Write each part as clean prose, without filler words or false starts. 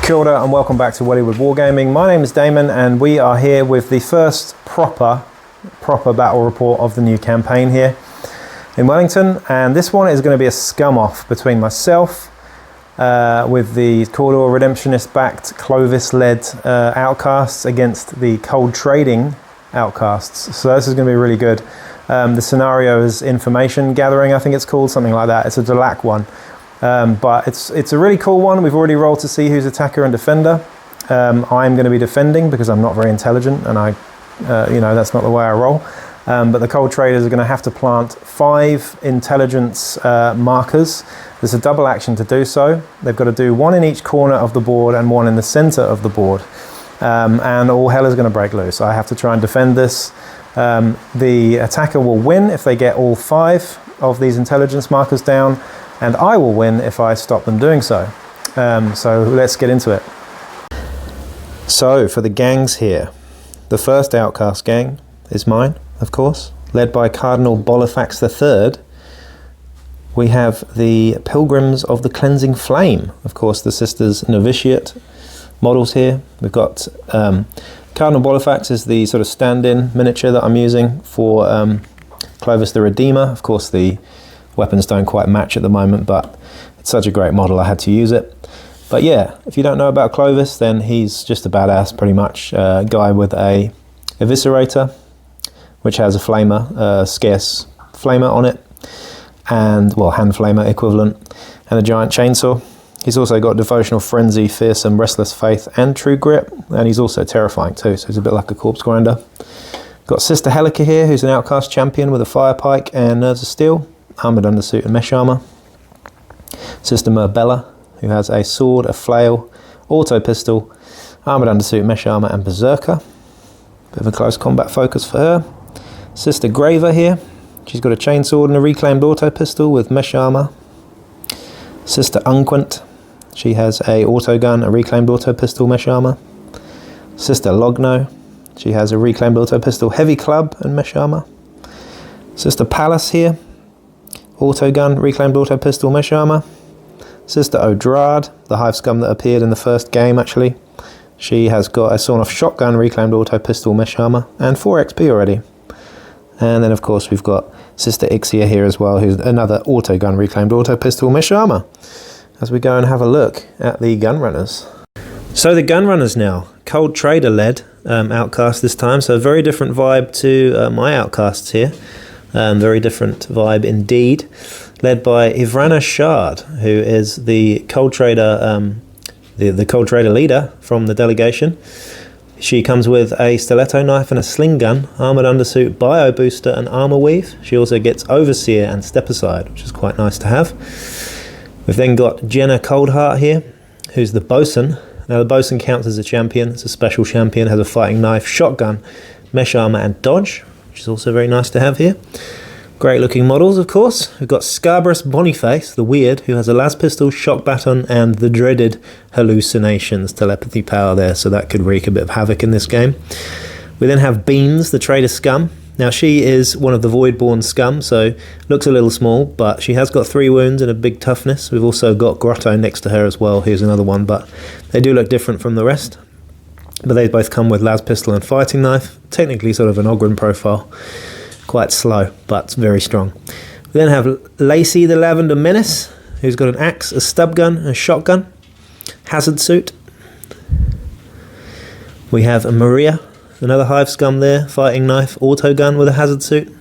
Kia ora and welcome back to Wellywood Wargaming. My name is Damon and we are here with the first proper battle report of the new campaign here in Wellington, and this one is going to be a scum off between myself with the Cawdor Redemptionist backed Clovis led Outcasts against the Cold Trading Outcasts. So this is going to be really good. The scenario is information gathering, I think it's called, something like that. It's a Delac one. But it's a really cool one. We've already rolled to see who's attacker and defender. I'm going to be defending because I'm not very intelligent and that's not the way I roll. But the Cold Traders are going to have to plant 5 intelligence markers. There's a double action to do so. They've got to do 1 in each corner of the board and 1 in the center of the board. And all hell is going to break loose. I have to try and defend this. The attacker will win if they get all 5 of these intelligence markers down, and I will win if I stop them doing so. So let's get into it. So for the gangs here, the first Outcast gang is mine, of course, led by Cardinal Bolifax III. We have the Pilgrims of the Cleansing Flame, of course, the Sisters Novitiate models here. We've got Cardinal Bolifax is the sort of stand-in miniature that I'm using for Clovis the Redeemer. Of course, the weapons don't quite match at the moment, but it's such a great model I had to use it. But yeah, if you don't know about Clovis, then he's just a badass, pretty much. Guy with a eviscerator, which has a flamer, scarce flamer on it, and, well, hand flamer equivalent, and a giant chainsaw. He's also got Devotional Frenzy, Fearsome, Restless Faith, and True Grit, and he's also terrifying too, so he's a bit like a corpse grinder. Got Sister Helica here, who's an Outcast champion with a fire pike and nerves of steel, armoured undersuit and mesh armour. Sister Merbella, who has a sword, a flail, auto pistol, armoured undersuit, mesh armour and berserker. Bit of a close combat focus for her. Sister Graver here, she's got a chainsword and a reclaimed auto pistol with mesh armour. Sister Unquent, she has a auto gun, a reclaimed auto pistol, mesh armour. Sister Logno, she has a reclaimed auto pistol, heavy club and mesh armour. Sister Pallas here, auto gun, reclaimed auto pistol, mesh armour. Sister Odrad, the hive scum that appeared in the first game actually. She has got a sawn-off shotgun, reclaimed auto pistol, mesh armour, and 4 XP already. And then of course we've got Sister Ixia here as well, who's another auto gun, reclaimed auto pistol, mesh armour. As we go and have a look at the Gunrunners. So the Gunrunners now, Cold Trader led Outcast this time, so a very different vibe to my Outcasts here. Very different vibe indeed, led by Ivrana Shard, who is the Cold Trader, the Cold Trader leader from the delegation. She comes with a stiletto knife and a sling gun, armoured undersuit, bio booster and armour weave. She also gets Overseer and Step Aside, which is quite nice to have. We've then got Jenna Coldheart here, who's the bosun. Now the bosun counts as a champion. It's a special champion, has a fighting knife, shotgun, mesh armour and dodge, which is also very nice to have here. Great looking models, of course. We've got Scarberus Boniface, the Weird, who has a las pistol, shock baton, and the dreaded hallucinations telepathy power there, so that could wreak a bit of havoc in this game. We then have Beans, the Trader Scum. Now she is one of the Voidborn scum, so looks a little small, but she has got 3 wounds and a big toughness. We've also got Grotto next to her as well, here's another one, but they do look different from the rest. But they both come with las pistol and fighting knife, technically sort of an Ogren profile. Quite slow, but very strong. We then have Lacey the Lavender Menace, who's got an axe, a stub gun, a shotgun, hazard suit. We have Maria, another hive scum there, fighting knife, auto gun with a hazard suit.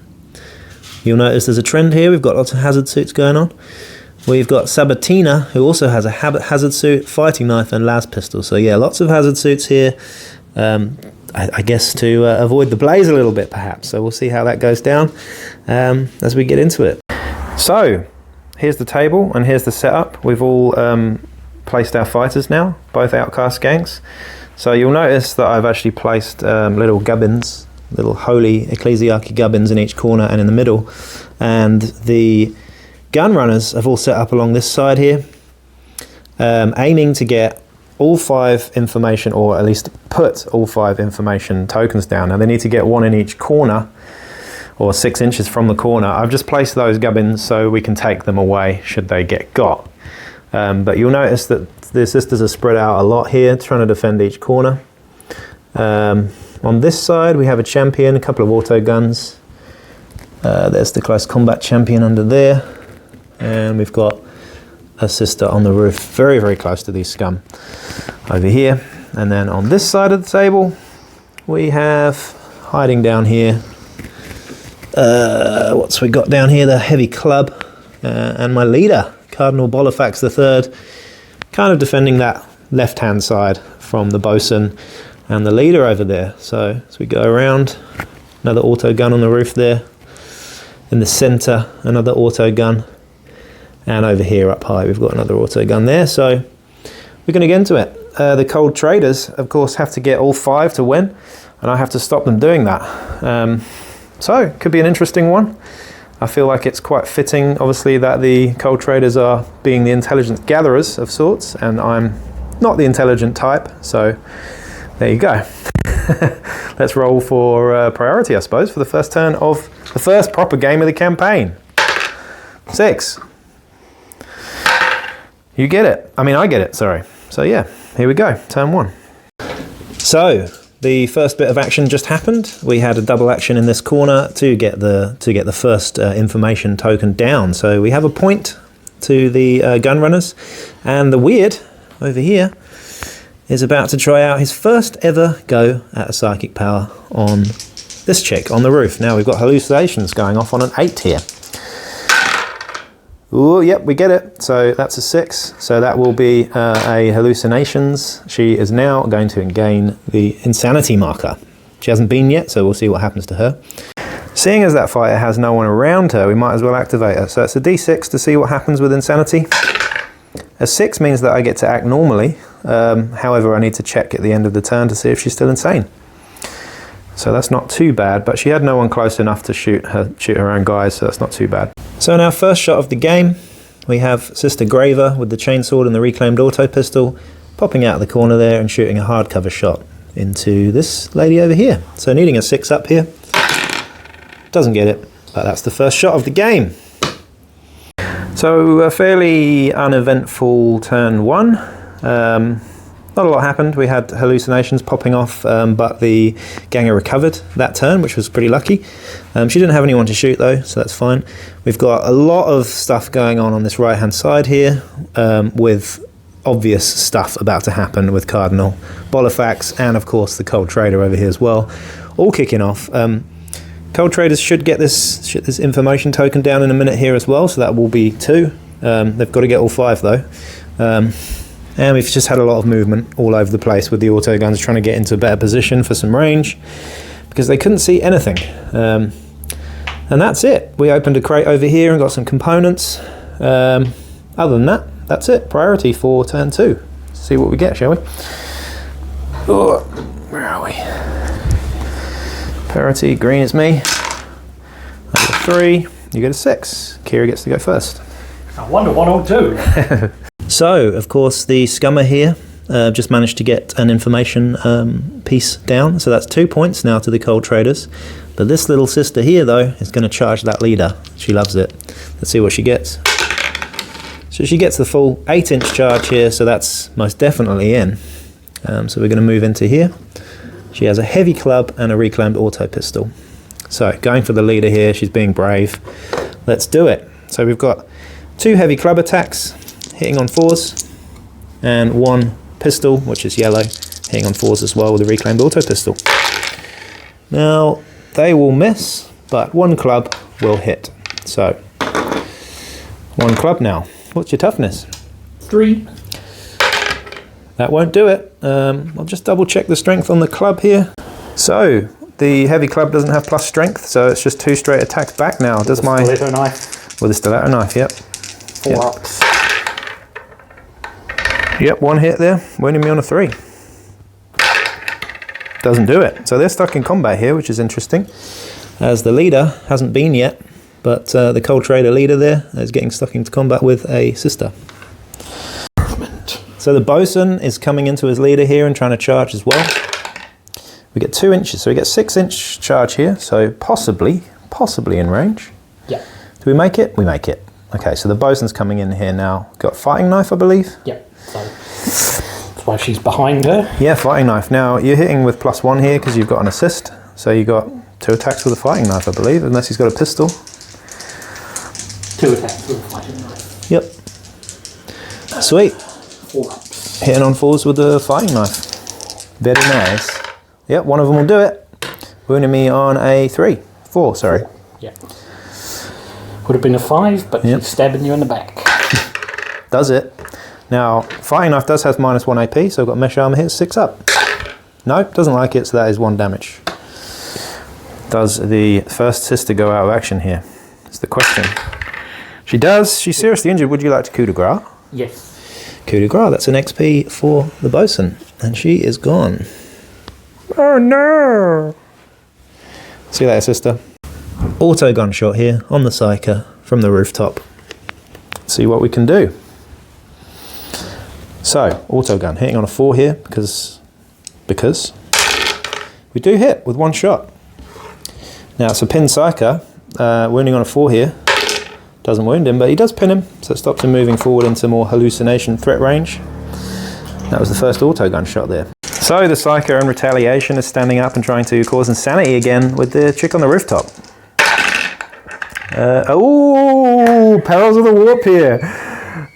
You'll notice there's a trend here, we've got lots of hazard suits going on. We've got Sabatina, who also has a hazard suit, fighting knife and las pistol. So yeah, lots of hazard suits here. I guess to avoid the blaze a little bit perhaps, so we'll see how that goes down as we get into it. So here's the table and here's the setup. We've all placed our fighters now, both Outcast gangs. So you'll notice that I've actually placed little gubbins, little holy ecclesiarchy gubbins in each corner and in the middle, and the Gunrunners have all set up along this side here, aiming to get all 5 information, or at least put all 5 information tokens down. Now they need to get 1 in each corner, or 6 inches from the corner. I've just placed those gubbins so we can take them away should they get got. But you'll notice that the sisters are spread out a lot here, trying to defend each corner. On this side we have a champion, a couple of auto guns. There's the close combat champion under there, and we've got a sister on the roof, very, very close to these scum over here. And then on this side of the table we have, hiding down here, what's we got down here? The heavy club, and my leader, Cardinal Bolifax III, kind of defending that left hand side from the bosun and the leader over there. So as we go around, another auto gun on the roof there. In the centre, another auto gun. And over here up high, we've got another auto gun there. So we're going to get into it. The cold traders, of course, have to get all 5 to win, and I have to stop them doing that. So it could be an interesting one. I feel like it's quite fitting, obviously, that the cold traders are being the intelligence gatherers of sorts, and I'm not the intelligent type. So there you go. Let's roll for priority, I suppose, for the first turn of the first proper game of the campaign. 6. You get it. I mean, I get it, sorry. So yeah, here we go, turn 1. So, the first bit of action just happened. We had a double action in this corner to get the first information token down. So we have a point to the gun runners, and the weird over here is about to try out his first ever go at a psychic power on this chick on the roof. Now we've got hallucinations going off on an 8 here. Oh, yep, we get it. So that's a 6. So that will be a hallucinations. She is now going to gain the insanity marker. She hasn't been yet, so we'll see what happens to her. Seeing as that fighter has no one around her, we might as well activate her. So it's a D6 to see what happens with insanity. A 6 means that I get to act normally. However, I need to check at the end of the turn to see if she's still insane. So that's not too bad, but she had no one close enough to shoot her own guys, so that's not too bad. So in our first shot of the game, we have Sister Graver with the chainsword and the reclaimed auto pistol popping out of the corner there and shooting a hardcover shot into this lady over here. So needing a 6 up here. Doesn't get it, but that's the first shot of the game. So a fairly uneventful turn 1. Not a lot happened. We had hallucinations popping off, but the ganger recovered that turn, which was pretty lucky. She didn't have anyone to shoot though, so that's fine. We've got a lot of stuff going on this right hand side here, with obvious stuff about to happen with Cardinal Bolifax and of course the Cold Trader over here as well, all kicking off. Cold Traders should get this information token down in a minute here as well, so that will be 2. They've got to get all 5 though. And we've just had a lot of movement all over the place with the auto guns trying to get into a better position for some range because they couldn't see anything. And that's it. We opened a crate over here and got some components. Other than that, that's it. Priority for turn 2. Let's see what we get, shall we? Oh, where are we? Priority, green is me. I get a 3, you get a 6. Kira gets to go first. I wonder 1 or 2. So, of course, the scummer here just managed to get an information piece down. So that's 2 points now to the Cold Traders. But this little sister here, though, is going to charge that leader. She loves it. Let's see what she gets. So she gets the full 8-inch charge here, so that's most definitely in. So we're going to move into here. She has a heavy club and a reclaimed auto pistol. So going for the leader here, she's being brave. Let's do it. So we've got 2 heavy club attacks, hitting on 4s, and 1 pistol, which is yellow, hitting on 4s as well with a reclaimed auto pistol. Now, they will miss, but 1 club will hit. So, 1 club now. What's your toughness? 3. That won't do it. I'll just double check the strength on the club here. So, the heavy club doesn't have plus strength, so it's just 2 straight attacks back now. Does my stiletto knife? With a stiletto knife, yep. 4 ups. Yep, 1 hit there, wounding me on a 3. Doesn't do it. So they're stuck in combat here, which is interesting, as the leader hasn't been yet, but the Cold Trader leader there is getting stuck into combat with a sister. So the bosun is coming into his leader here and trying to charge as well. We get 2 inches, so we get 6-inch charge here, so possibly in range. Yeah. Do we make it? We make it. Okay, so the bosun's coming in here now. Got fighting knife, I believe? Yep. So that's why she's behind her. Yeah, fighting knife. Now, you're hitting with +1 here because you've got an assist. So you got 2 attacks with a fighting knife, I believe, unless he's got a pistol. 2 attacks with a fighting knife. Yep. Sweet. 4 ups. Hitting on 4s with the fighting knife. Very nice. Yep, one of them will do it. Wounding me on a 4, sorry. Yeah. Would have been a 5, but Yep. she's stabbing you in the back. Does it. Now, fighting knife does have -1 AP, so I've got mesh armor here, 6 up. Nope, doesn't like it, so that is 1 damage. Does the first sister go out of action here? Is the question. She does. She's seriously injured. Would you like to coup de grace? Yes. Coup de grace, that's an XP for the bosun. And she is gone. Oh no! See you later, sister. Auto gunshot here on the Psyker from the rooftop. Let's see what we can do. So, auto gun, hitting on a 4 here because we do hit with 1 shot. Now it's a pin Psyker, wounding on a 4 here. Doesn't wound him, but he does pin him, so it stops him moving forward into more hallucination threat range. That was the first auto gun shot there. So the Psyker in retaliation is standing up and trying to cause insanity again with the chick on the rooftop. Oh, Perils of the Warp here.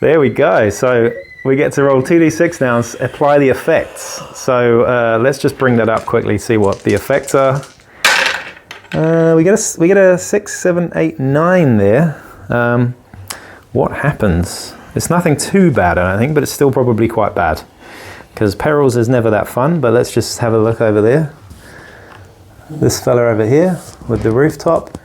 There we go. So we get to roll 2d6 now and apply the effects. So let's just bring that up quickly, see what the effects are. We get a 6, 7, 8, 9 there. What happens? It's nothing too bad, I don't think, but it's still probably quite bad. Because Perils is never that fun, but let's just have a look over there. This fella over here with the rooftop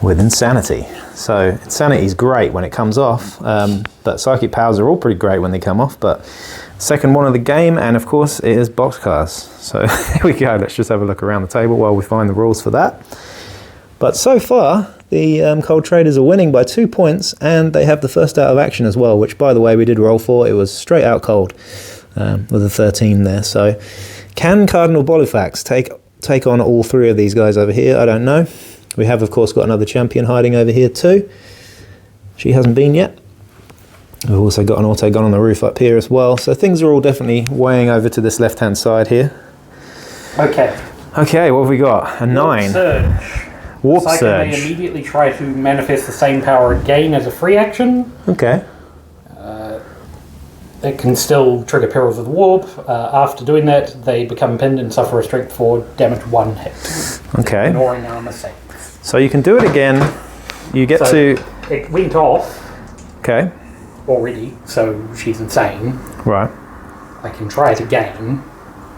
with Insanity. So Insanity's great when it comes off, but Psychic Powers are all pretty great when they come off, but second one of the game, and of course it is boxcars. So here we go, let's just have a look around the table while we find the rules for that. But so far, the Cold Traders are winning by 2 points, and they have the first out of action as well, which, by the way, we did roll for. It was straight out cold with a 13 there. So can Cardinal Bolifax take on all 3 of these guys over here? I don't know. We have, of course, got another champion hiding over here too. She hasn't been yet. We've also got an auto gun on the roof up here as well. So things are all definitely weighing over to this left-hand side here. Okay. Okay, what have we got? A 9. Surge. Warp Psyker Surge. may immediately try to manifest the same power again as a free action. Okay. It can still trigger Perils of the Warp. After doing that, they become pinned and suffer a strength 4 damage 1 hit. Okay. Ignoring armor save. So you can do it again. You get to... It went off Okay. already, so she's insane. Right. I can try it again,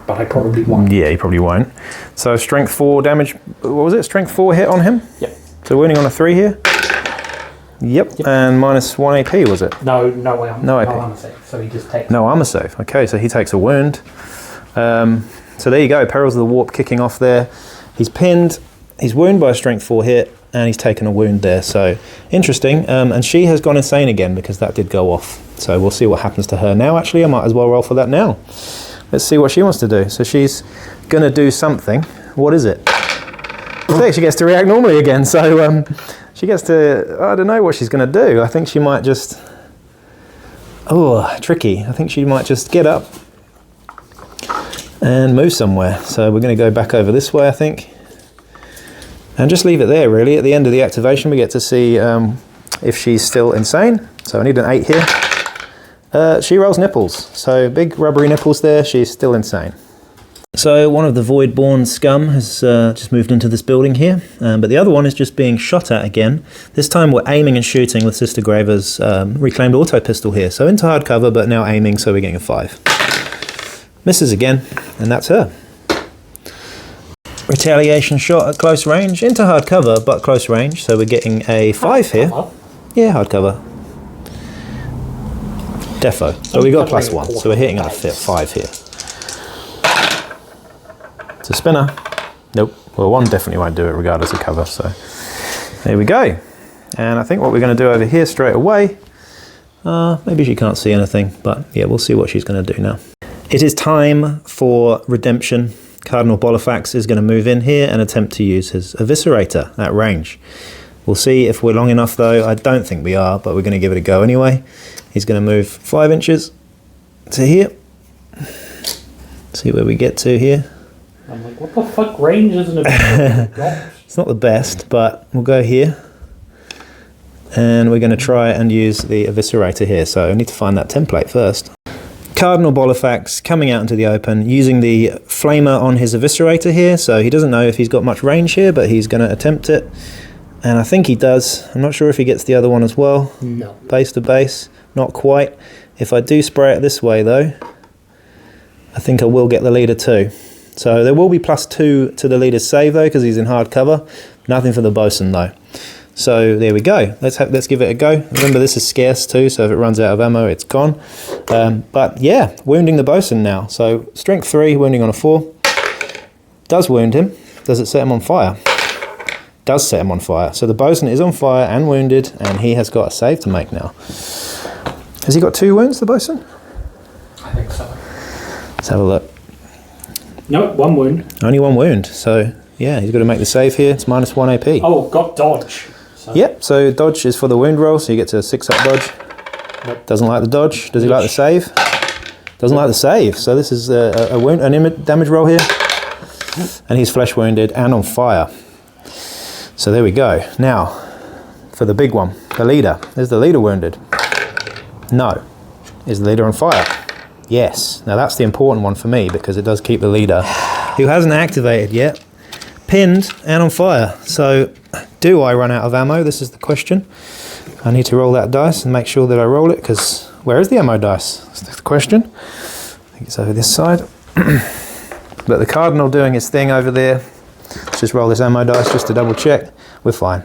but I probably won't. Yeah, you probably won't. So strength 4 damage... What was it? Strength 4 hit on him? Yep. So wounding on a 3 here? Yep. And -1 AP, was it? No AP. armor save, so he just takes... No armor save. Okay, so he takes a wound. So there you go. Perils of the Warp kicking off there. He's pinned. He's wounded by a strength 4 hit, and he's taken a wound there. So interesting. And she has gone insane again because that did go off. So we'll see what happens to her now. Actually, I might as well roll for that now. Let's see what she wants to do. So she's going to do something. What is it? I think she gets to react normally again. So she gets to... I don't know what she's going to do. I think she might just... Oh, tricky. I think she might just get up and move somewhere. So we're going to go back over this way, I think. And just leave it there, really. At the end of the activation, we get to see if she's still insane. So I need an 8 here. She rolls nipples. So big rubbery nipples there. She's still insane. So one of the Voidborn scum has just moved into this building here. But the other one is just being shot at again. This time we're aiming and shooting with Sister Graver's reclaimed auto pistol here. So into hard cover, but now aiming, so we're getting a 5. Misses again, and that's her. Retaliation shot at close range, into hard cover, but close range, so we're getting a 5 here. Yeah, hard cover. Defo. So we got +1, so we're hitting on a 5 here. It's a spinner. Nope. Well, 1 definitely won't do it regardless of cover, so there we go. And I think what we're going to do over here straight away, maybe she can't see anything, but yeah, we'll see what she's going to do now. It is time for redemption. Cardinal Bolifax is going to move in here and attempt to use his Eviscerator at range. We'll see if we're long enough though. I don't think we are, but we're going to give it a go anyway. He's going to move 5 inches to here. See where we get to here. I'm like, what the fuck range isn't it? It's not the best, but we'll go here. And we're going to try and use the eviscerator here. So I need to find that template first. Cardinal Bolifax coming out into the open, using the flamer on his eviscerator here. So he doesn't know if he's got much range here, but he's going to attempt it. And I think he does. I'm not sure if he gets the other one as well. No. Base to base, not quite. If I do spray it this way though, I think I will get the leader too. So there will be +2 to the leader's save though, because he's in hard cover. Nothing for the bosun though. So there we go. Let's give it a go. Remember, this is scarce too, so if it runs out of ammo, it's gone. But yeah, wounding the bosun now. So strength 3, wounding on a 4. Does wound him. Does it set him on fire? Does set him on fire. So the bosun is on fire and wounded, and he has got a save to make now. Has he got 2 wounds, the bosun? I think so. Let's have a look. Nope, 1 wound. Only 1 wound. So yeah, he's got to make the save here. It's -1 AP. Oh, got dodge. So. Yep, so dodge is for the wound roll, so you get to 6-up dodge. Nope. Doesn't like the dodge. Does he like the save? Doesn't like the save. So this is a wound, damage roll here. And he's flesh wounded and on fire. So there we go. Now, for the big one, the leader. Is the leader wounded? No. Is the leader on fire? Yes. Now that's the important one for me, because it does keep the leader, who hasn't activated yet, pinned and on fire. So do I run out of ammo? This is the question. I need to roll that dice and make sure that I roll it, because where is the ammo dice? That's the question. I think it's over this side. But the Cardinal doing his thing over there. Let's just roll this ammo dice just to double check. We're fine.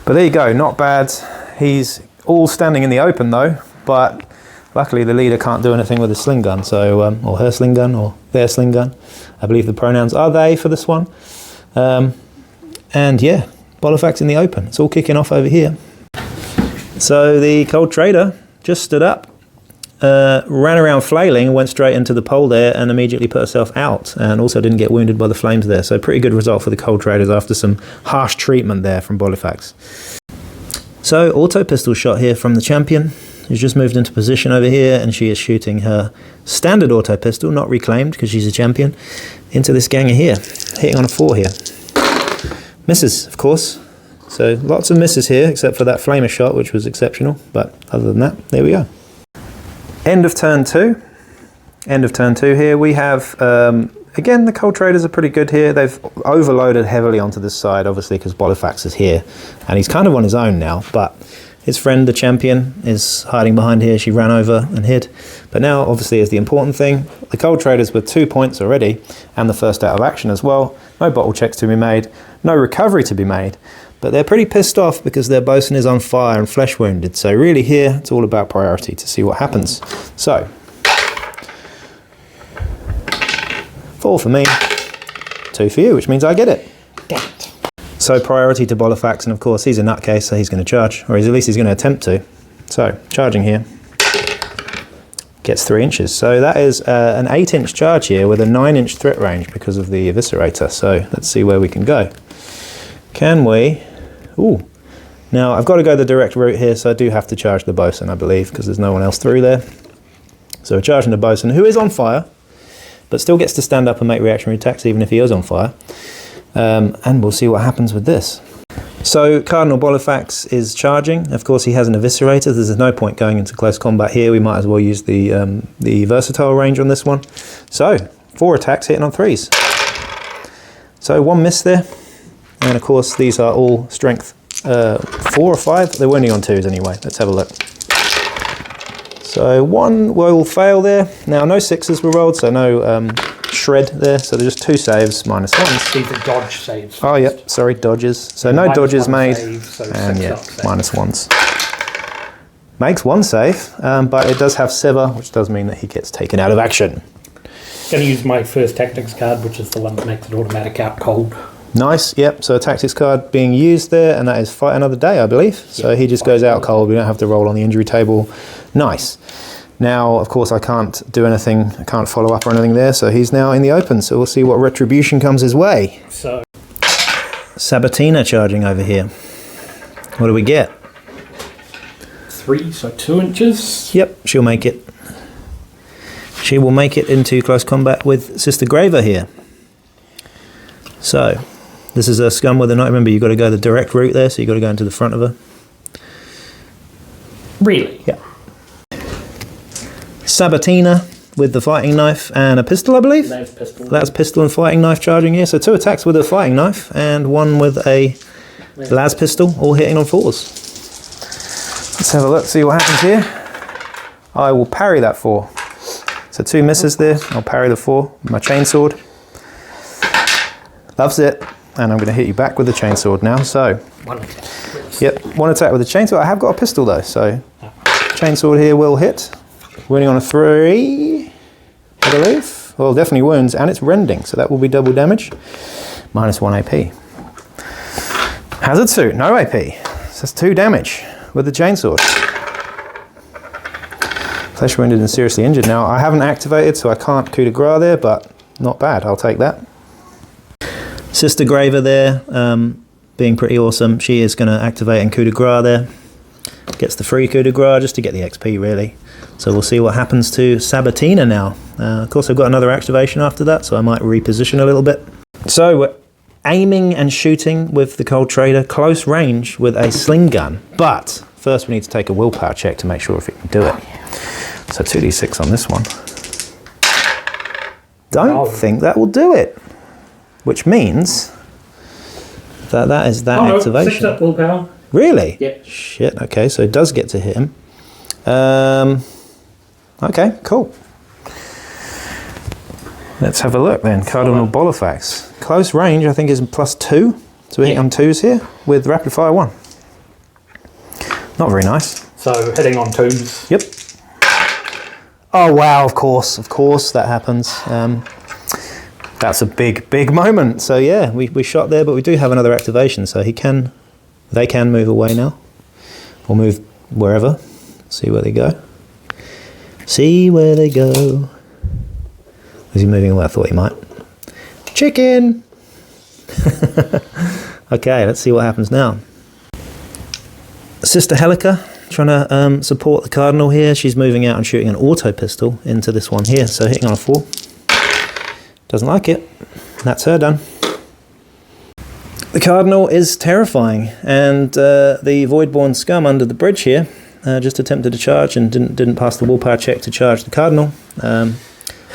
But there you go, not bad. He's all standing in the open though, but luckily the leader can't do anything with his sling gun, so or her sling gun, or their sling gun. I believe the pronouns are they for this one. And yeah, Bolifax in the open. It's all kicking off over here. So the Cold Trader just stood up, ran around flailing and went straight into the pole there and immediately put herself out, and also didn't get wounded by the flames there. So pretty good result for the Cold Traders after some harsh treatment there from Bolifax. So auto pistol shot here from the champion, who's just moved into position over here, and she is shooting her standard auto pistol, not reclaimed because she's a champion, into this ganger here, hitting on a 4 here. Misses, of course. So lots of misses here, except for that flamer shot, which was exceptional. But other than that, there we go. End of turn 2. End of turn 2 here. We have, again, the Cold Traders are pretty good here. They've overloaded heavily onto this side, obviously, because Bolifax is here. And he's kind of on his own now, but his friend, the champion, is hiding behind here. She ran over and hid. But now, obviously, is the important thing. The Cold Traders with 2 points already, and the first out of action as well. No bottle checks to be made. No recovery to be made. But they're pretty pissed off because their bosun is on fire and flesh wounded. So really here, it's all about priority to see what happens. So, 4 for me, 2 for you, which means I get it. Damn it. So priority to Bolifax, and of course he's a nutcase, so he's going to charge, or at least he's going to attempt to. So, charging here. Gets 3 inches. So that is an 8-inch charge here with a 9-inch threat range because of the eviscerator. So let's see where we can go. Can we? Ooh. Now I've got to go the direct route here, so I do have to charge the bosun, I believe, because there's no one else through there. So we're charging the bosun, who is on fire, but still gets to stand up and make reactionary attacks even if he is on fire. And we'll see what happens with this. So Cardinal Bolifax is charging. Of course he has an eviscerator. There's no point going into close combat here. We might as well use the versatile range on this one. So 4 attacks hitting on 3s. So 1 miss there. And of course these are all strength 4 or 5. They're wounding on 2s anyway. Let's have a look. So 1 will fail there. Now no 6s were rolled, so no shred there. So there's just 2 saves, -1s. See the dodge saves. Oh yep, sorry, dodges. So no dodges made, save, so and yeah, -1s. Makes 1 save, but it does have sever, which does mean that he gets taken out of action. Going to use my first tactics card, which is the one that makes it automatic out cold. Nice, yep, so a tactics card being used there, and that is fight another day, I believe. So he just goes out cold, we don't have to roll on the injury table. Nice. Now, of course, I can't do anything, I can't follow up or anything there, so he's now in the open, so we'll see what retribution comes his way. So, Sabatina charging over here. What do we get? 3, so 2 inches. Yep, she'll make it. She will make it into close combat with Sister Graver here. So, this is a scum with a knight. Remember, you've got to go the direct route there, so you've got to go into the front of her. Really? Yeah. Sabatina with the fighting knife and a pistol, I believe? That's pistol. That's pistol and fighting knife charging here. So 2 attacks with a fighting knife and 1 with a las pistol, all hitting on 4s. Let's have a look, see what happens here. I will parry that 4. So 2 misses there. I'll parry the 4 with my chainsword. Loves it. And I'm going to hit you back with the chainsword now. So, 1 attack. yep, 1 attack with the chainsword. I have got a pistol though, so chainsword here will hit. Winning on a 3, I believe. Well, definitely wounds, and it's rending, so that will be double damage. -1 AP. Hazard suit, no AP. So that's 2 damage with the chainsword. Flesh wounded and seriously injured. Now, I haven't activated, so I can't coup de grace there, but not bad, I'll take that. Sister Graver there, being pretty awesome. She is going to activate and coup de grace there. Gets the free coup de grace just to get the XP, really. So we'll see what happens to Sabatina now. Of course, I've got another activation after that, so I might reposition a little bit. So we're aiming and shooting with the Cold Trader, close range with a sling gun. But first we need to take a willpower check to make sure if it can do it. So 2d6 on this one. Don't think that will do it. Which means that is that activation. 6 up willpower. Really? Yeah. Shit, okay, so it does get to hit him. Okay, cool. Let's have a look then. Cardinal Bolifax. Close range, I think, is +2. So we're hitting on 2s here with rapid fire 1. Not very nice. So hitting on 2s. Yep. Oh wow, of course that happens. That's a big moment. So yeah, we shot there, but we do have another activation, so they can move away now. Or move wherever. See where they go. See where they go. Is he moving away? I thought he might. Chicken! Okay, let's see what happens now. Sister Helica, trying to support the Cardinal here. She's moving out and shooting an auto pistol into this one here. So hitting on a 4. Doesn't like it. That's her done. The Cardinal is terrifying, and the Voidborn scum under the bridge here just attempted to charge and didn't pass the willpower check to charge the Cardinal.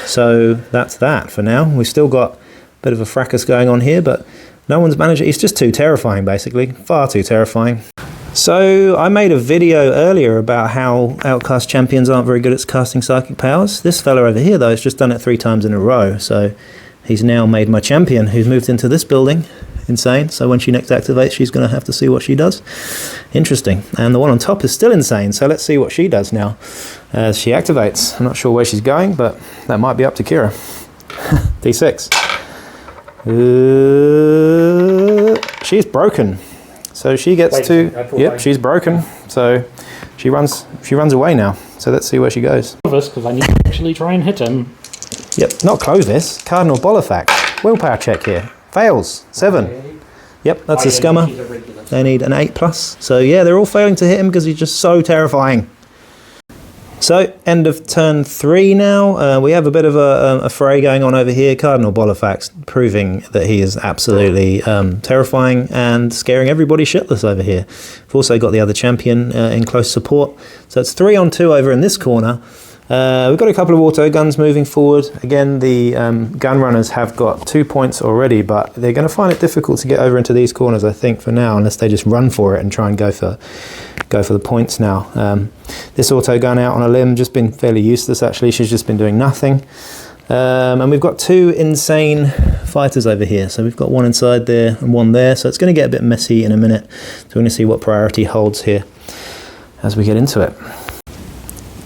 So that's that for now. We've still got a bit of a fracas going on here, but no one's managed it. He's just too terrifying, basically. Far too terrifying. So I made a video earlier about how Outcast champions aren't very good at casting psychic powers. This fella over here, though, has just done it 3 times in a row. So he's now made my champion, who's moved into this building. Insane. So when she next activates, she's going to have to see what she does. Interesting. And the one on top is still insane. So let's see what she does now as she activates. I'm not sure where she's going, but that might be up to Kira. D6. She's broken. So she gets yep, she's broken. So she runs away now. So let's see where she goes. Because I need to actually try and hit him. Yep, not Clovis. Cardinal Bolifax. Willpower check here. Fails. 7. Okay. Yep, that's a scummer. They need an 8+. So yeah, they're all failing to hit him because he's just so terrifying. So, end of turn 3 now. We have a bit of a fray going on over here. Cardinal Bolifax proving that he is absolutely terrifying and scaring everybody shitless over here. We've also got the other champion in close support. So it's 3 on 2 over in this corner. We've got a couple of auto guns moving forward. Again, the gun runners have got 2 points already, but they're going to find it difficult to get over into these corners, I think, for now, unless they just run for it and try and go for the points now. This auto gun out on a limb, just been fairly useless actually. She's just been doing nothing. And we've got 2 insane fighters over here. So we've got 1 inside there and 1 there. So it's going to get a bit messy in a minute. So we're going to see what priority holds here as we get into it.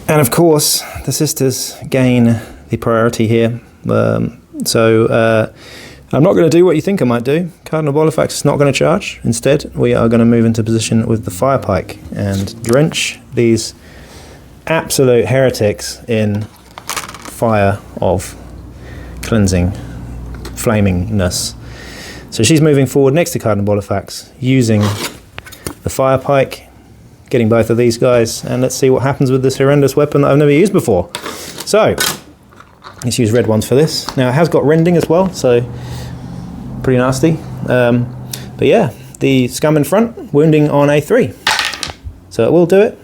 And of course, the sisters gain the priority here. So I'm not going to do what you think I might do. Cardinal Bolifax is not going to charge. Instead, we are going to move into position with the fire pike and drench these absolute heretics in fire of cleansing, flamingness. So she's moving forward next to Cardinal Bolifax, using the fire pike, getting both of these guys, and let's see what happens with this horrendous weapon that I've never used before. So, let's use red ones for this. Now it has got rending as well, so pretty nasty. But yeah, the scum in front, wounding on A3. So it will do it.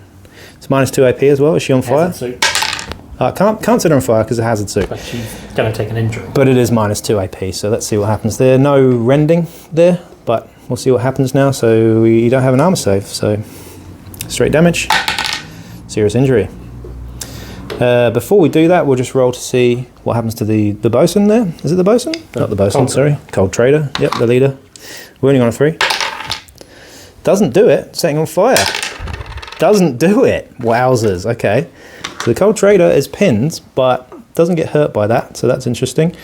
It's -2 AP as well. Is she on fire? Can't set her on fire because of hazard suit. But she's going to take an injury. But it is -2 AP, so let's see what happens there. No rending there, but we'll see what happens now. So we don't have an armor save, so straight damage, serious injury. Before we do that, we'll just roll to see what happens to the bosun there. Is it the bosun? Not the bosun, sorry. Cold trader. Yep, the leader. Wounding on a 3. Doesn't do it. Setting on fire. Doesn't do it. Wowzers. Okay. So the cold trader is pinned, but doesn't get hurt by that. So that's interesting.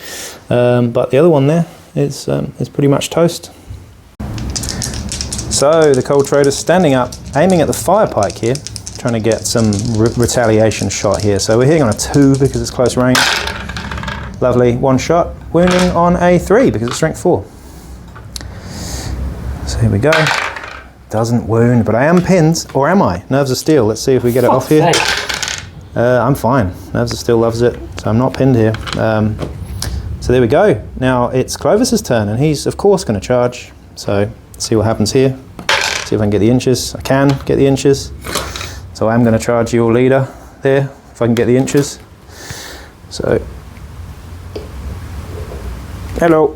But the other one there is pretty much toast. So the cold trader's standing up, aiming at the fire pike here, trying to get some retaliation shot here. So we're hitting on a 2 because it's close range. Lovely. 1 shot. Wounding on a 3 because it's strength 4. So here we go. Doesn't wound, but I am pinned, or am I? Nerves of Steel. Let's see if we get it off here. I'm fine. Nerves of Steel loves it, so I'm not pinned here. So there we go. Now it's Clovis's turn, and he's of course going to charge. So let's see what happens here. See if I can get the inches. I can get the inches. So I am going to charge your leader there, if I can get the inches. So, hello.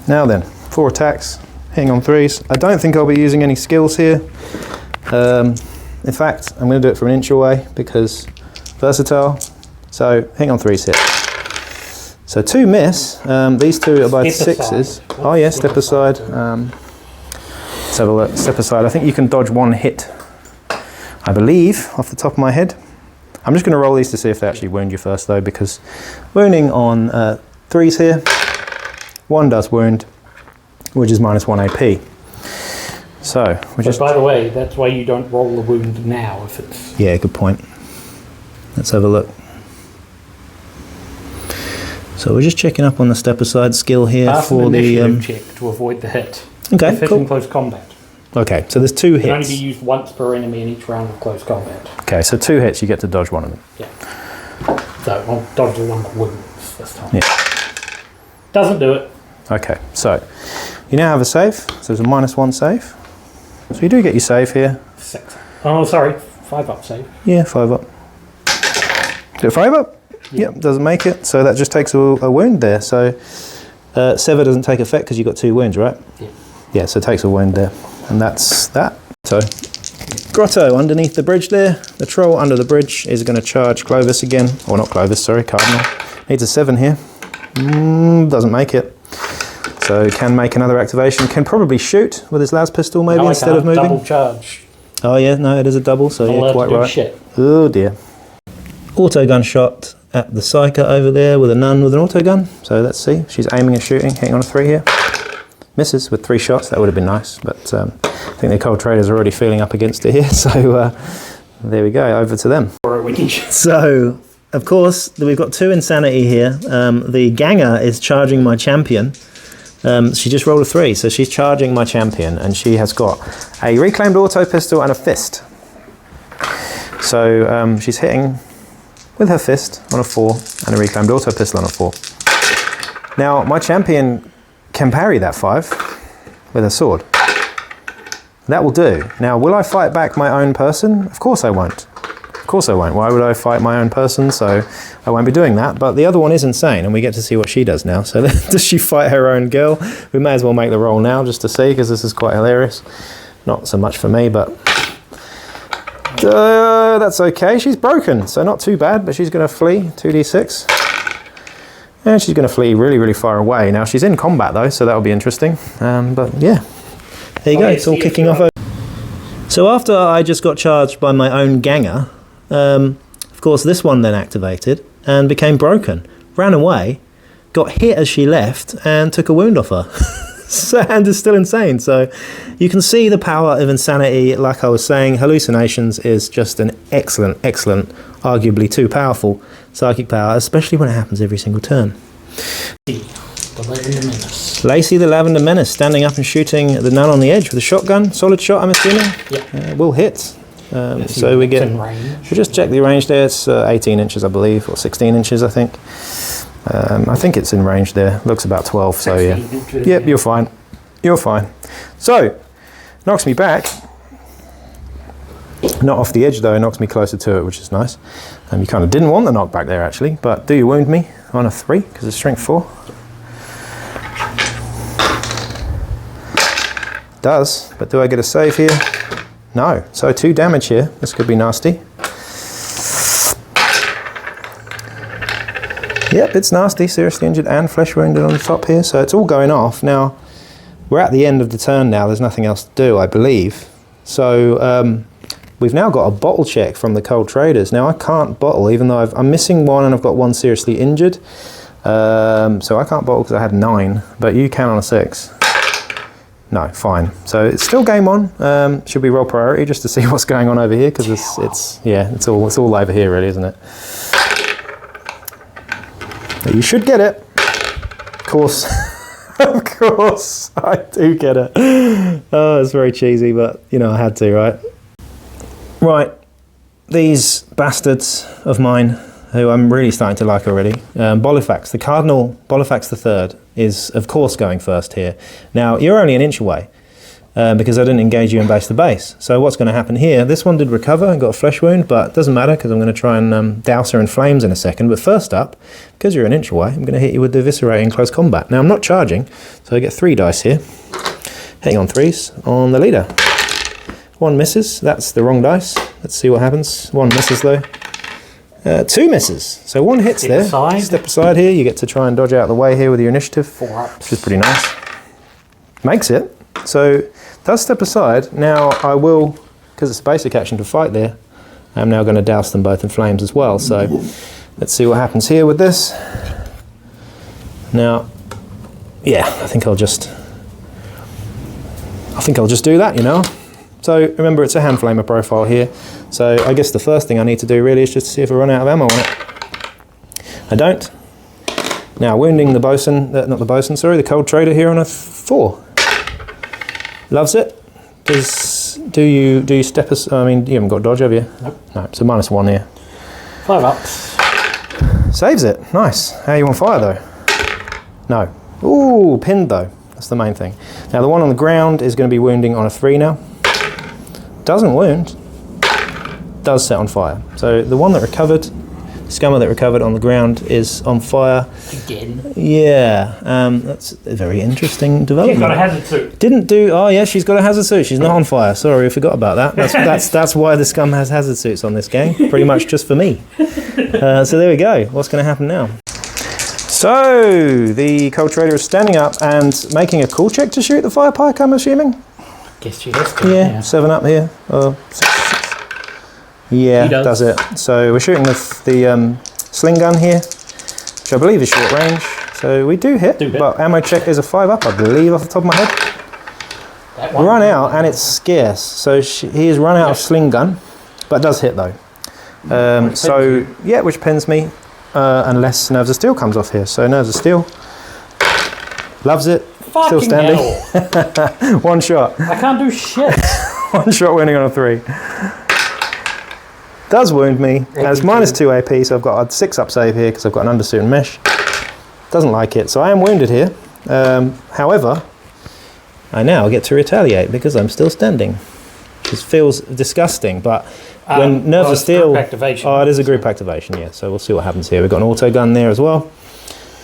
Now then, 4 attacks. Hitting on 3s. I don't think I'll be using any skills here. In fact, I'm going to do it from an inch away because versatile. So hitting on 3s hit. So 2 miss. These 2 are both 6s. Oh yeah, step aside. Let's have a look. Step aside. I think you can dodge 1 hit, I believe, off the top of my head. I'm just going to roll these to see if they actually wound you first though, because wounding on 3s here. 1 does wound, which is -1 AP. So we just. By the way, that's why you don't roll the wound now if it's. Yeah, good point. Let's have a look. So we're just checking up on the step aside skill here for an the initiative check to avoid the hit. Okay, if hit cool. in close combat. Okay, so there's 2 It can only hits. be used once per enemy in each round of close combat. Okay, so 2 hits, you get to dodge 1 of them. Yeah. So I'll dodge the one that wounds this time. Yeah. Doesn't do it. Okay, so you now have a save. So there's a -1 save. So you do get your save here. 6. Oh, sorry. 5 up save. Yeah, 5 up. Do it 5 up? Yeah. Yep, doesn't make it. So that just takes a wound there. So Sever doesn't take effect because you got 2 wounds, right? Yeah. Yeah, so it takes a wound there. And that's that. So Grotto underneath the bridge there. The troll under the bridge is going to charge Clovis again. Or not Clovis, sorry, Cardinal. Needs a 7 here. Doesn't make it. So can make another activation. Can probably shoot with his las pistol maybe instead of moving. Double charge. Oh yeah, no, it is a double, so yeah, quite right. Shit. Oh dear. Auto gun shot at the Psyker over there with a nun with an auto gun. So let's see. She's aiming and shooting, hitting on a 3 here. Misses with 3 shots. That would have been nice, but I think the cold traders are already feeling up against it here. So there we go. Over to them. So of course we've got 2 insanity here. The Ganger is charging my champion. She just rolled a 3, so she's charging my champion, and she has got a reclaimed auto pistol and a fist. So she's hitting with her fist on a 4 and a reclaimed auto pistol on a 4. Now my champion can parry that 5 with a sword. That will do. Now will I fight back my own person? Of course I won't. Of course I won't. Why would I fight my own person? So I won't be doing that. But the other one is insane, and we get to see what she does now. So does she fight her own girl? We may as well make the roll now just to see, because this is quite hilarious. Not so much for me, but that's okay. She's broken, so not too bad, but she's going to flee, 2d6. And she's going to flee really, really far away. Now she's in combat though, so that'll be interesting. But yeah, there you go. It's all kicking off. So after I just got charged by my own Ganger, of course this one then activated and became broken, ran away, got hit as she left and took a wound off her. And is still insane. So you can see the power of insanity. Like I was saying, hallucinations is just an excellent, arguably too powerful psychic power, especially when it happens every single turn. the Lavender Menace. Lacey the Lavender Menace standing up and shooting the nun on the edge with a shotgun. Solid shot, I'm assuming? Yeah. Will hit. So we get... We'll just check the range there. It's 18 inches, I believe, or 16 inches, I think. I think it's in range there. Looks about 12, so yeah. Inches, Yep, you're fine. You're fine. So, knocks me back. Not off the edge though, knocks me closer to it, which is nice. You kind of didn't want the knockback there actually, but do you wound me on a 3 because it's strength 4? Does, but do I get a save here? No. So 2 damage here. This could be nasty. Yep, it's nasty. Seriously injured and flesh wounded on the top here. So it's all going off. Now, we're at the end of the turn now. There's nothing else to do, I believe. So we've now got a bottle check from the cold traders. Now I can't bottle, even though I'm missing 1 and I've got 1 seriously injured. So I can't bottle because I had 9, but you can on a 6. No, fine. So it's still game on. Should we roll priority just to see what's going on over here? Because it's all over here really, isn't it? But you should get it. Of course. Of course, I do get it. Oh, it's very cheesy, but you know I had to, right? Right, these bastards of mine, who I'm really starting to like already. Bolifax, the Cardinal Bolifax III is of course going first here. Now you're only an inch away because I didn't engage you in base to base. So what's going to happen here? This one did recover and got a flesh wound, but it doesn't matter because I'm going to try and douse her in flames in a second. But first up, because you're an inch away, I'm going to hit you with the Eviscerate in close combat. Now I'm not charging, so I get 3 dice here. Hitting on 3s on the leader. 1 misses, that's the wrong dice. Let's see what happens. 1 misses though. 2 misses, so 1 hits there. Step aside here, you get to try and dodge out of the way here with your initiative. 4 ups. Which is pretty nice. Makes it. So, does step aside. Now I will, because it's a basic action to fight there, I'm now going to douse them both in flames as well. So, let's see what happens here with this. Now, yeah, I think I'll just do that, you know. So remember, it's a hand flamer profile here. So I guess the first thing I need to do really is just to see if I run out of ammo on it. I don't. Now wounding the bosun, not the bosun, sorry, the cold trader here on a 4. Loves it. Do you step us? I mean, you haven't got dodge, have you? Nope. No. So -1 here. 5 ups. Saves it. Nice. How are you on fire though? No. Ooh, pinned though. That's the main thing. Now the one on the ground is going to be wounding on a 3 now. Doesn't wound, does set on fire. So the one that recovered, scummer that recovered on the ground is on fire. Again. Yeah, that's a very interesting development. She's got a hazard suit. Didn't do, oh yeah, she's got a hazard suit. She's not on fire. Sorry, I forgot about that. That's why the scum has hazard suits on this game. Pretty much just for me. So there we go. What's going to happen now? So the cold trader is standing up and making a cool check to shoot the fire pike, I'm assuming. Guess she has to. Yeah, 7 up here. 6. Yeah, does it. So we're shooting the sling gun here, which I believe is short range. So we do hit, but ammo check is a 5 up, I believe, off the top of my head. That one. Run out, and it's scarce. So he has run out of sling gun, but does hit though. So yeah, which pins me, unless Nerves of Steel comes off here. So Nerves of Steel loves it. Fucking Still standing. Hell. 1 shot. I can't do shit. 1 shot winning on a 3. Does wound me. Has -2 AP, so I've got a 6 up save here because I've got an undersuit and mesh. Doesn't like it, so I am wounded here. However, I now get to retaliate because I'm still standing. This feels disgusting, but when Nerves of Steel... Activation. Oh, it is a group activation, yeah, so we'll see what happens here. We've got an auto gun there as well.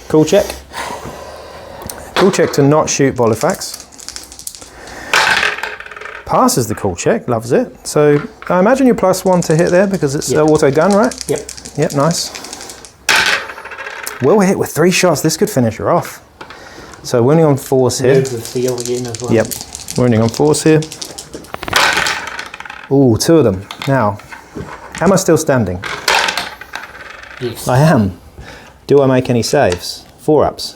Cool check. Cool check to not shoot Bolifax. Passes the cool check, loves it. So I imagine you're +1 to hit there because it's an auto gun, right? Yep. Yep, nice. Will hit with 3 shots. This could finish her off. So wounding on 4s here. There's the steel again as well. Yep. Wounding on 4s here. Ooh, 2 of them. Now, am I still standing? Yes. I am. Do I make any saves? 4 ups.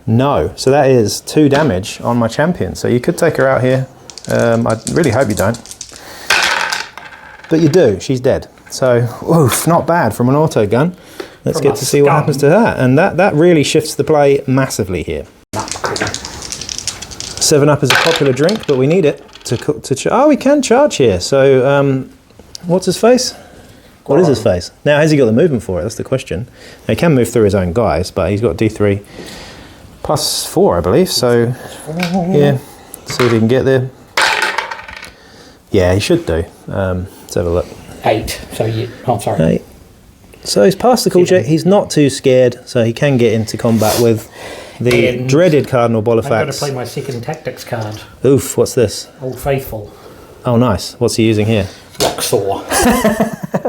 No, so that is 2 damage on my champion. So you could take her out here. I really hope you don't. But you do, she's dead. So, oof, not bad from an auto gun. let's From get to see what happens to that. And that really shifts the play massively here. 7-Up is a popular drink, but we need it to cook oh, we can charge here. So, what's his face? What is his face? Now, has he got the movement for it? That's the question. Now, he can move through his own guys, but he's got D3 +4, I believe. So, yeah, see if he can get there. Yeah, he should do. Let's have a look. 8. So you. Oh, sorry. 8. So he's passed the cool check. He's not too scared, so he can get into combat with the dreaded Cardinal Bolifax. I'm going to play my second tactics card. Oof, what's this? Old Faithful. Oh, nice. What's he using here? Rock Saw.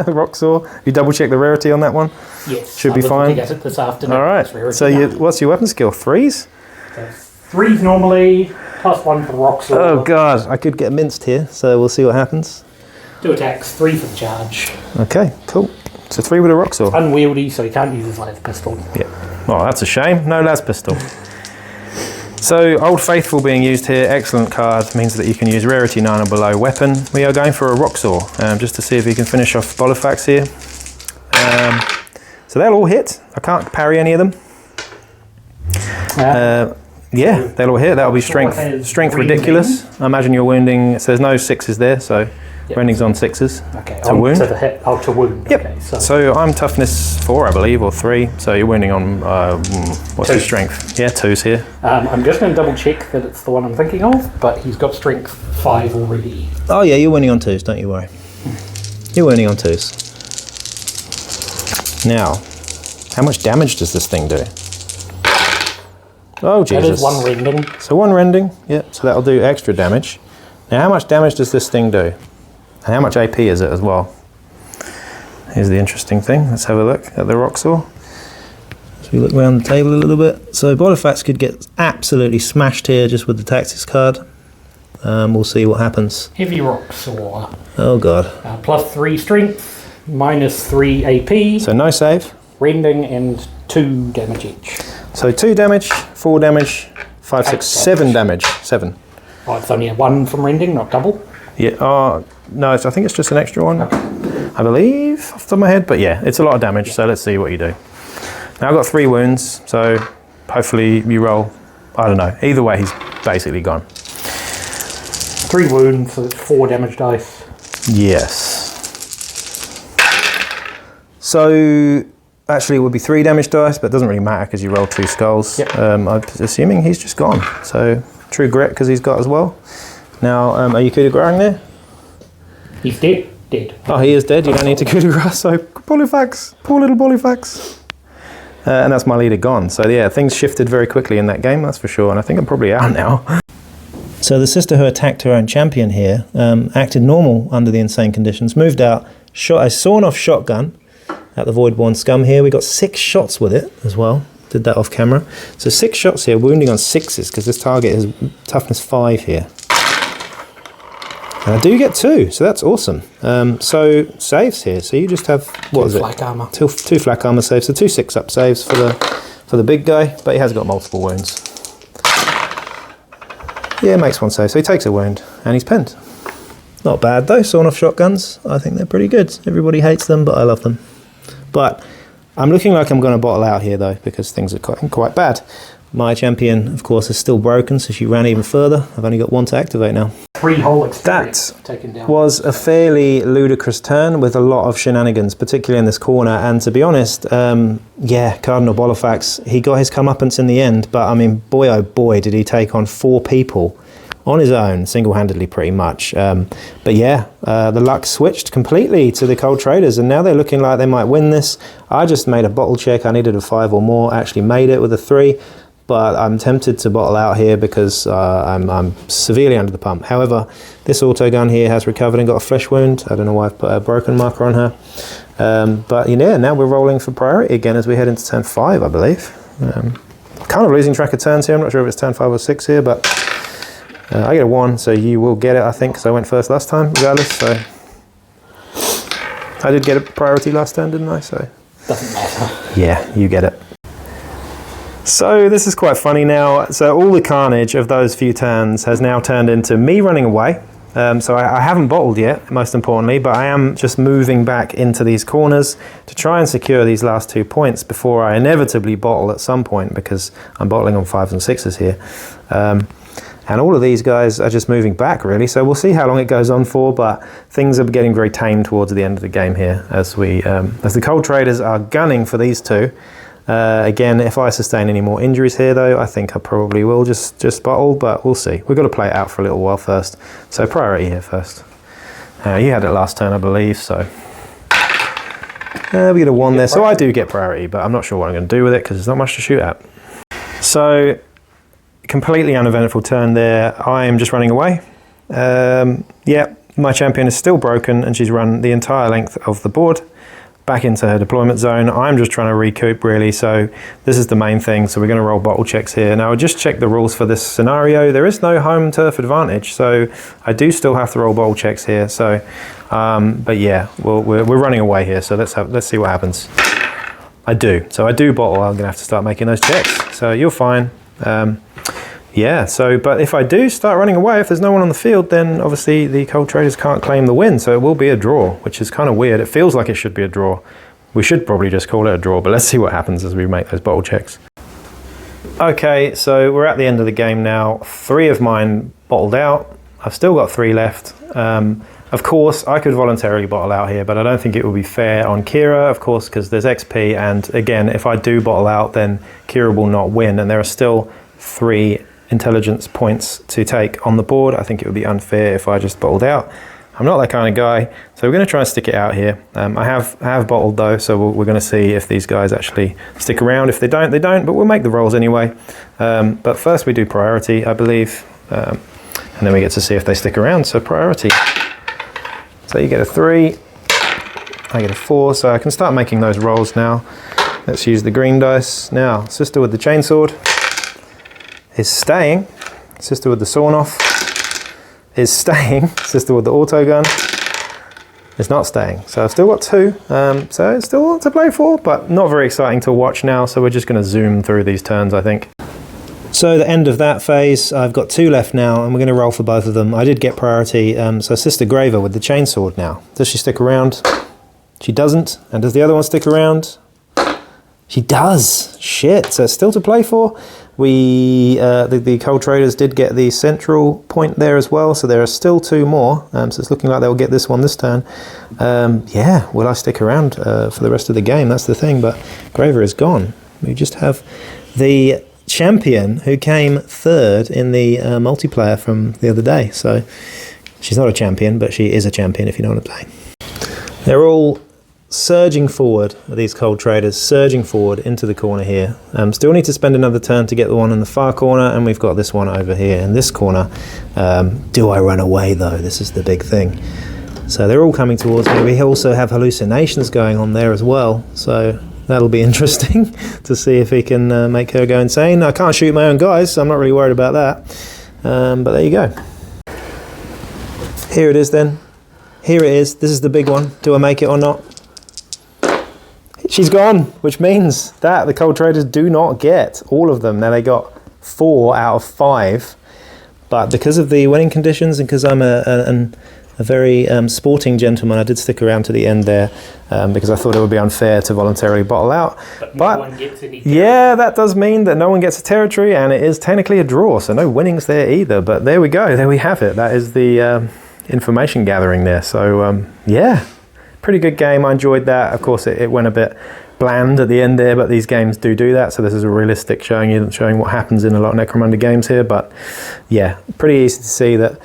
Rock Saw. You double check the rarity on that one? Yes. Should be fine. At it this afternoon. All right. So what's your weapon skill? 3s? 3s normally, +1 for Rock Saw. Oh, God. I could get minced here, so we'll see what happens. 2 attacks, 3 for the charge. Okay, cool. So 3 with a Rock Saw. Unwieldy, so he can't use his las pistol. Yeah. Oh, that's a shame. No las pistol. So, Old Faithful being used here, excellent card, means that you can use rarity 9 or below weapon. We are going for a Rock Saw, just to see if he can finish off Bolifax here. So they'll all hit. I can't parry any of them. Yeah, they'll all hit. That'll be strength ridiculous. I imagine you're wounding, so there's no 6s there, so rending's on 6s. Okay, to wound. To the hit. Oh, to wound. Yep. Okay, so I'm toughness 4, I believe, or 3. So you're wounding on, what's his strength? Yeah, 2's here. I'm just going to double check that it's the one I'm thinking of, but he's got strength 5 already. Oh yeah, you're winning on 2s, don't you worry. You're winning on 2s. Now, how much damage does this thing do? Oh Jesus. That is 1 rending. So 1 rending, yeah, so that'll do extra damage. Now how much damage does this thing do? And how much AP is it as well? Here's the interesting thing. Let's have a look at the Rock Saw. So we look around the table a little bit. So Bolifax could get absolutely smashed here just with the tactics card. We'll see what happens. Heavy Rock Saw. Oh God. +3 strength, -3 AP. So no save. Rending and 2 damage each. So 2 damage, 4 damage, 5, 6, 7 damage. 7. Oh, it's only a 1 from rending, not double? Yeah, no, I think it's just an extra one, okay. I believe, off the top of my head. But yeah, it's a lot of damage, so let's see what you do. Now I've got 3 wounds, so hopefully you roll, I don't know. Either way, he's basically gone. 3 wounds, so it's 4 damage dice. Yes. So actually it would be 3 damage dice, but it doesn't really matter because you roll 2 skulls. Yep. I'm assuming he's just gone. So true grit because he's got as well. Now, are you coup de grace there? He's dead. Dead. Oh, he is dead. You don't need to coup de grace. So Bolifax, poor little Bolifax. And that's my leader gone. So yeah, things shifted very quickly in that game, that's for sure. And I think I'm probably out now. So the sister who attacked her own champion here acted normal under the insane conditions, moved out, shot a sawn-off shotgun at the Voidborn Scum here. We got 6 shots with it as well. Did that off camera. So 6 shots here, wounding on 6s because this target is toughness 5 here. And I do get 2, so that's awesome. So saves here. So you just have what is it? Flak armor. 2 flak armor saves. So 2 6-up saves for the big guy, but he has got multiple wounds. Yeah, makes 1 save. So he takes a wound and he's penned. Not bad though. Sawn-off shotguns. I think they're pretty good. Everybody hates them, but I love them. But I'm looking like I'm going to bottle out here though, because things are quite bad. My champion, of course, is still broken, so she ran even further. I've only got 1 to activate now. 3 whole experience taken down. Was a fairly ludicrous turn with a lot of shenanigans, particularly in this corner. And to be honest, yeah, Cardinal Bolifax, he got his comeuppance in the end. But I mean, boy, oh boy, did he take on 4 people on his own, single-handedly pretty much. But yeah, the luck switched completely to the Cold Traders, and now they're looking like they might win this. I just made a bottle check. I needed a 5 or more, actually made it with a 3. But I'm tempted to bottle out here because I'm severely under the pump. However, this auto gun here has recovered and got a flesh wound. I don't know why I've put a broken marker on her. But yeah, now we're rolling for priority again as we head into turn 5, I believe. Kind of losing track of turns here. I'm not sure if it's turn 5 or 6 here, but I get a 1, so you will get it, I think, because I went first last time, regardless. So I did get a priority last turn, didn't I? So doesn't matter. Yeah, you get it. So this is quite funny now. So all the carnage of those few turns has now turned into me running away, So I haven't bottled yet, most importantly, but I am just moving back into these corners to try and secure these last 2 points before I inevitably bottle at some point, because I'm bottling on 5s and 6s here. And all of these guys are just moving back, really, so we'll see how long it goes on for, but things are getting very tame towards the end of the game here as the Cold Traders are gunning for these two. Again, if I sustain any more injuries here, though, I think I probably will just bottle, but we'll see. We've got to play it out for a little while first. So priority here first. You had it last turn, I believe, so we get a 1 there. So I do get priority, but I'm not sure what I'm going to do with it because there's not much to shoot at. So completely uneventful turn there. I am just running away. Yeah, my champion is still broken, and she's run the entire length of the board back into her deployment zone. I'm just trying to recoup, really, so this is the main thing. So we're going to roll bottle checks here. Now, I'll just check the rules for this scenario. There is no home turf advantage, so I do still have to roll bottle checks here. So, but yeah, we're running away here, so let's see what happens. I do bottle. I'm going to have to start making those checks, so you're fine. Yeah, so, but if I do start running away, if there's no one on the field, then obviously the Cold Traders can't claim the win, so it will be a draw, which is kind of weird. It feels like it should be a draw. We should probably just call it a draw, but let's see what happens as we make those bottle checks. Okay, so we're at the end of the game now. 3 of mine bottled out. I've still got 3 left. Of course, I could voluntarily bottle out here, but I don't think it would be fair on Kira, of course, because there's XP, and again, if I do bottle out, then Kira will not win, and there are still 3 intelligence points to take on the board. I think it would be unfair if I just bottled out. I'm not that kind of guy, so we're going to try and stick it out here. I have bottled though, so we're going to see if these guys actually stick around. If they don't, they don't, but we'll make the rolls anyway. But first we do priority, I believe, and then we get to see if they stick around, so priority. So you get a 3, I get a 4, so I can start making those rolls now. Let's use the green dice. Now, sister with the chainsword is staying. Sister with the sawn-off is staying. Sister with the auto gun is not staying. So I've still got 2. So it's still a lot to play for, but not very exciting to watch now. So we're just going to zoom through these turns, I think. So the end of that phase, I've got 2 left now, and we're going to roll for both of them. I did get priority. So Sister Graver with the chainsword now. Does she stick around? She doesn't. And does the other one stick around? She does. Shit. So it's still to play for. The Cold Traders did get the central point there as well, so there are still 2 more. So it's looking like they'll get this one this turn. Yeah, will I stick around for the rest of the game? That's the thing, but Graver is gone. We just have the champion who came 3rd in the multiplayer from the other day. So she's not a champion, but she is a champion, if you know what I'm saying. They're all surging forward, these Cold Traders, surging forward into the corner here. Still need to spend another turn to get the one in the far corner, and we've got this one over here in this corner. Do I run away though? This is the big thing. So they're all coming towards me. We also have hallucinations going on there as well, so that'll be interesting to see if he can make her go insane. I can't shoot my own guys, so I'm not really worried about that. But there you go. Here it is then. Here it is. This is the big one. Do I make it or not? She's gone, which means that the Cold Traders do not get all of them. Now they got 4 out of 5, but because of the winning conditions and because I'm a very sporting gentleman, I did stick around to the end there because I thought it would be unfair to voluntarily bottle out. But no one gets any territory. Yeah, that does mean that no one gets a territory, and it is technically a draw, so no winnings there either. But there we go, there we have it. That is the information gathering there. So yeah. Pretty good game. I enjoyed that. Of course, it went a bit bland at the end there, but these games do that. So this is a realistic showing what happens in a lot of Necromunda games here. But yeah, pretty easy to see that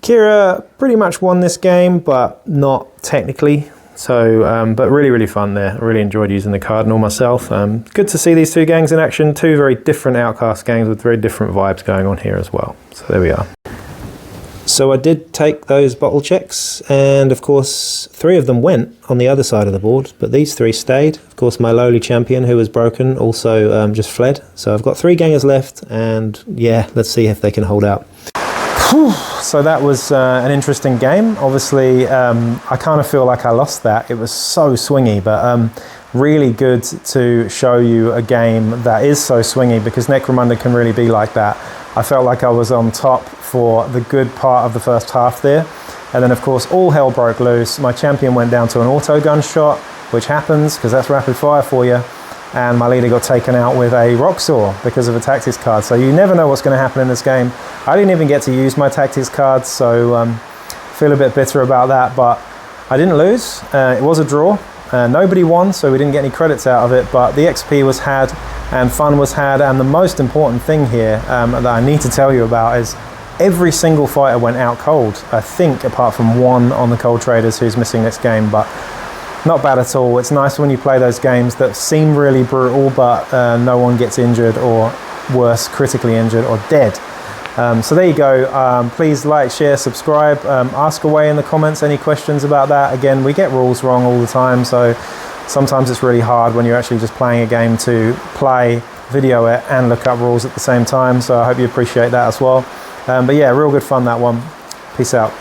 Kira pretty much won this game, but not technically. So, but really, really fun there. I really enjoyed using the Cardinal myself. Good to see these 2 gangs in action. 2 very different Outcast gangs with very different vibes going on here as well. So there we are. So I did take those bottle checks, and of course 3 of them went on the other side of the board, but these 3 stayed. Of course my lowly champion, who was broken, also just fled. So I've got 3 gangers left, and yeah, let's see if they can hold out. So that was an interesting game. Obviously I kind of feel like I lost that. It was so swingy, but really good to show you a game that is so swingy, because Necromunda can really be like that. I felt like I was on top for the good part of the first half there. And then of course all hell broke loose. My champion went down to an auto gunshot, which happens because that's rapid fire for you. And my leader got taken out with a rock saw because of a tactics card. So you never know what's going to happen in this game. I didn't even get to use my tactics cards, so feel a bit bitter about that, but I didn't lose. It was a draw. Nobody won, so we didn't get any credits out of it, but the XP was had and fun was had. And the most important thing here that I need to tell you about is every single fighter went out cold, I think, apart from one on the Cold Traders who's missing this game, but not bad at all. It's nice when you play those games that seem really brutal, but no one gets injured or worse, critically injured or dead. So there you go. Please like, share, subscribe, ask away in the comments any questions about that. Again, we get rules wrong all the time, so sometimes it's really hard when you're actually just playing a game to play, video it and look up rules at the same time, so I hope you appreciate that as well. But yeah, real good fun, that one. Peace out.